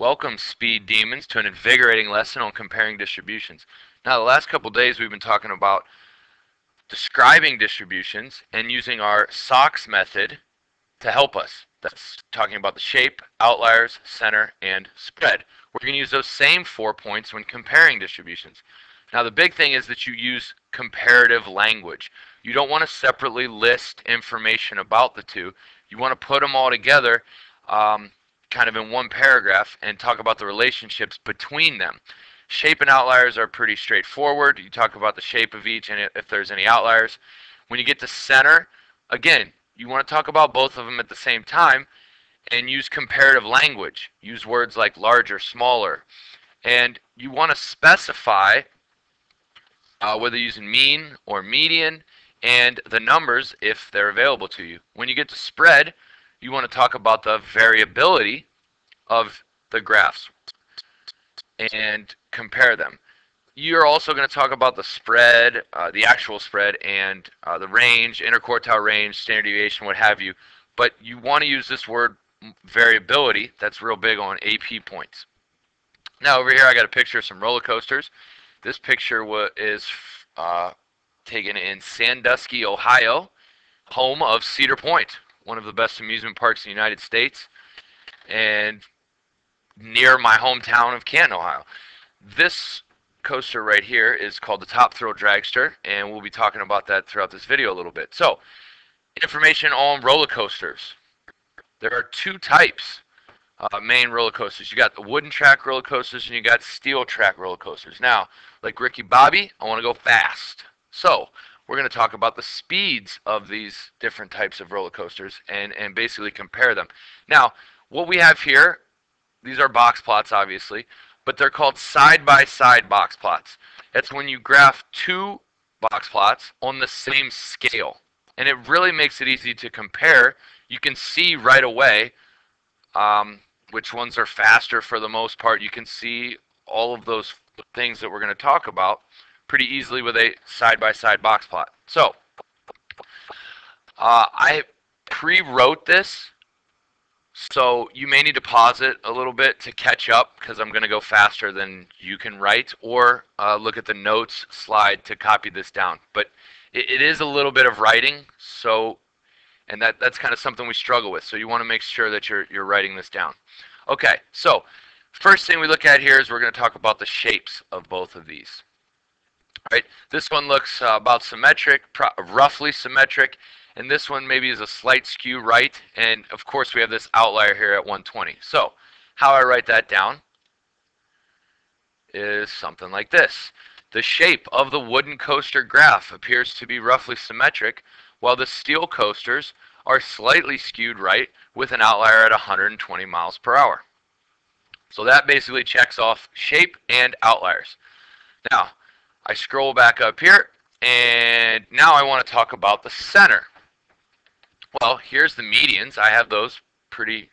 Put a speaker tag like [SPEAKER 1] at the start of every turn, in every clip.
[SPEAKER 1] Welcome, speed demons, to an invigorating lesson on comparing distributions. Now, the last couple days we've been talking about describing distributions and using our SOX method to help us. That's talking about the shape, outliers, center, and spread. We're going to use those same 4 points when comparing distributions. Now, the big thing is that you use comparative language. You don't want to separately list information about the two. You want to put them all together kind of in one paragraph and talk about the relationships between them. Shape and outliers are pretty straightforward. You talk about the shape of each and if there's any outliers. When you get to center, again, you want to talk about both of them at the same time and use comparative language. Use words like larger, smaller. And you want to specify whether using mean or median and the numbers if they're available to you. When you get to spread, you want to talk about the variability of the graphs and compare them. You're also going to talk about the spread, the actual spread, and the range, interquartile range, standard deviation, what have you. But you want to use this word variability. That's real big on AP points. Now over here I got a picture of some roller coasters. This picture is taken in Sandusky, Ohio, home of Cedar Point, one of the best amusement parks in the United States, and near my hometown of Canton, Ohio. This coaster right here is called the Top Thrill Dragster, and we'll be talking about that throughout this video a little bit. So, information on roller coasters. There are two types main roller coasters. You got the wooden track roller coasters and you got steel track roller coasters. Now, like Ricky Bobby, I want to go fast. So, we're going to talk about the speeds of these different types of roller coasters and basically compare them. Now, what we have here, these are box plots obviously, but they're called side-by-side box plots. That's when you graph two box plots on the same scale. And it really makes it easy to compare. You can see right away which ones are faster for the most part. You can see all of those things that we're going to talk about pretty easily with a side-by-side box plot. So, I pre-wrote this, so you may need to pause it a little bit to catch up because I'm going to go faster than you can write, or look at the notes slide to copy this down. But it is a little bit of writing, so, and that's kind of something we struggle with. So you want to make sure that you're writing this down. Okay, so first thing we look at here is we're going to talk about the shapes of both of these. Right, this one looks about symmetric, roughly symmetric, and this one maybe is a slight skew right, and of course we have this outlier here at 120. So, how I write that down is something like this. The shape of the wooden coaster graph appears to be roughly symmetric, while the steel coasters are slightly skewed right with an outlier at 120 miles per hour. So that basically checks off shape and outliers. Now, I scroll back up here, and now I want to talk about the center. Well, here's the medians. I have those pretty,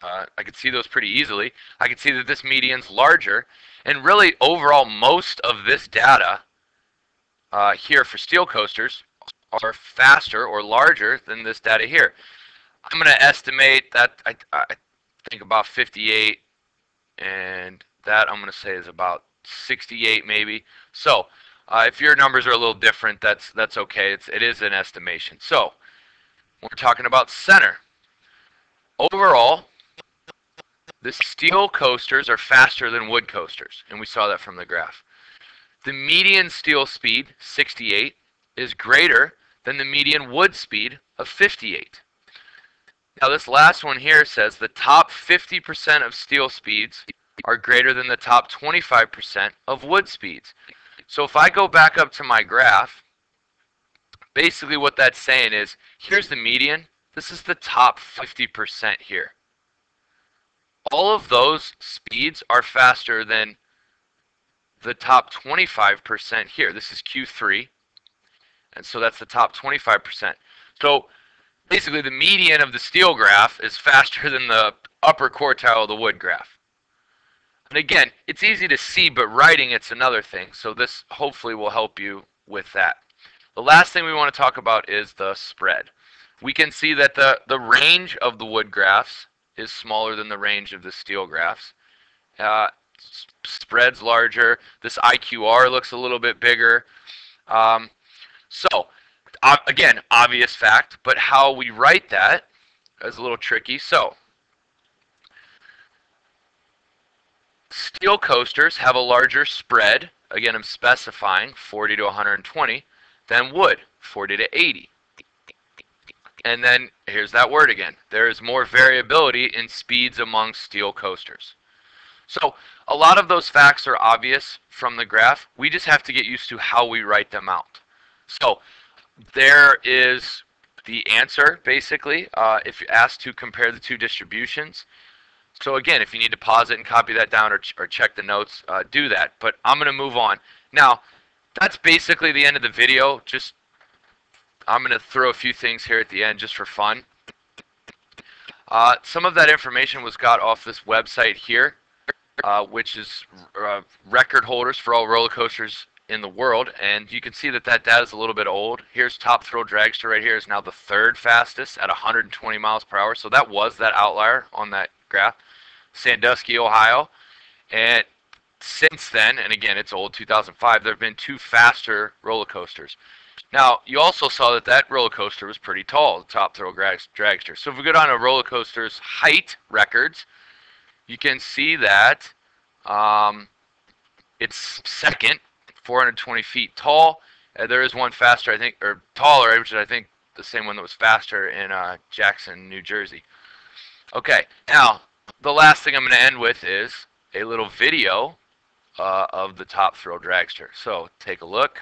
[SPEAKER 1] I can see those pretty easily. I can see that this median's larger, and really overall most of this data here for steel coasters are faster or larger than this data here. I'm going to estimate that I think about 58, and that I'm going to say is about 68 maybe. So if your numbers are a little different, that's okay. It is an estimation. So when we're talking about center, overall, the steel coasters are faster than wood coasters, and we saw that from the graph. The median steel speed, 68, is greater than the median wood speed of 58. Now this last one here says the top 50% of steel speeds are greater than the top 25% of wood speeds. So if I go back up to my graph, basically what that's saying is, here's the median. This is the top 50% here. All of those speeds are faster than the top 25% here. This is Q3, and so that's the top 25%. So basically the median of the steel graph is faster than the upper quartile of the wood graph. And again, it's easy to see, but writing it's another thing. So this hopefully will help you with that. The last thing we want to talk about is the spread. We can see that the range of the wood graphs is smaller than the range of the steel graphs. Spread's larger. This IQR looks a little bit bigger. Um, so, again, obvious fact, but how we write that is a little tricky. So, steel coasters have a larger spread. Again, I'm specifying 40 to 120 than wood, 40 to 80. And then here's that word again. There is more variability in speeds among steel coasters. So a lot of those facts are obvious from the graph. We just have to get used to how we write them out. So there is the answer, basically, if you're asked to compare the two distributions. So again, if you need to pause it and copy that down or check the notes, do that. But I'm going to move on. Now, that's basically the end of the video. I'm going to throw a few things here at the end just for fun. Some of that information was got off this website here, which is record holders for all roller coasters in the world. And you can see that that data is a little bit old. Here's Top Thrill Dragster right here is now the third fastest at 120 miles per hour. So that was that outlier on that graph. Sandusky, Ohio. And since then, and again, it's old, 2005, there have been two faster roller coasters. Now, you also saw that that roller coaster was pretty tall, the Top Thrill Dragster. So if we go down to roller coasters height records, you can see that it's second, 420 feet tall. There is one faster, I think, or taller, which is I think the same one that was faster in Jackson, New Jersey. Okay, now the last thing I'm going to end with is a little video of the Top Thrill Dragster. So take a look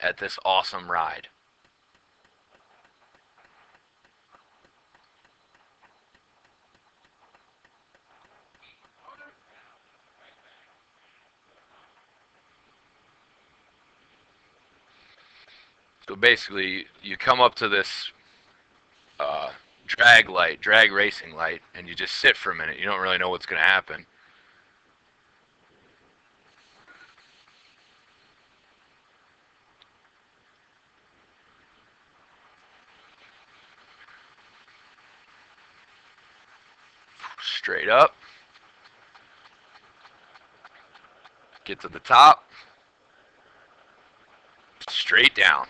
[SPEAKER 1] at this awesome ride. So basically, you come up to this drag racing light, and you just sit for a minute. You don't really know what's going to happen. Straight up. Get to the top. Straight down.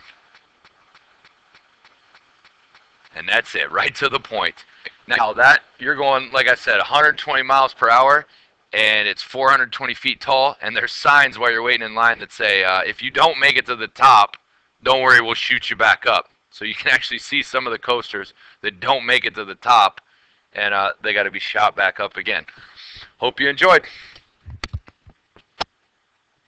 [SPEAKER 1] And that's it, right to the point. Now that, you're going, like I said, 120 miles per hour, and it's 420 feet tall, and there's signs while you're waiting in line that say, if you don't make it to the top, don't worry, we'll shoot you back up. So you can actually see some of the coasters that don't make it to the top, and they got to be shot back up again. Hope you enjoyed.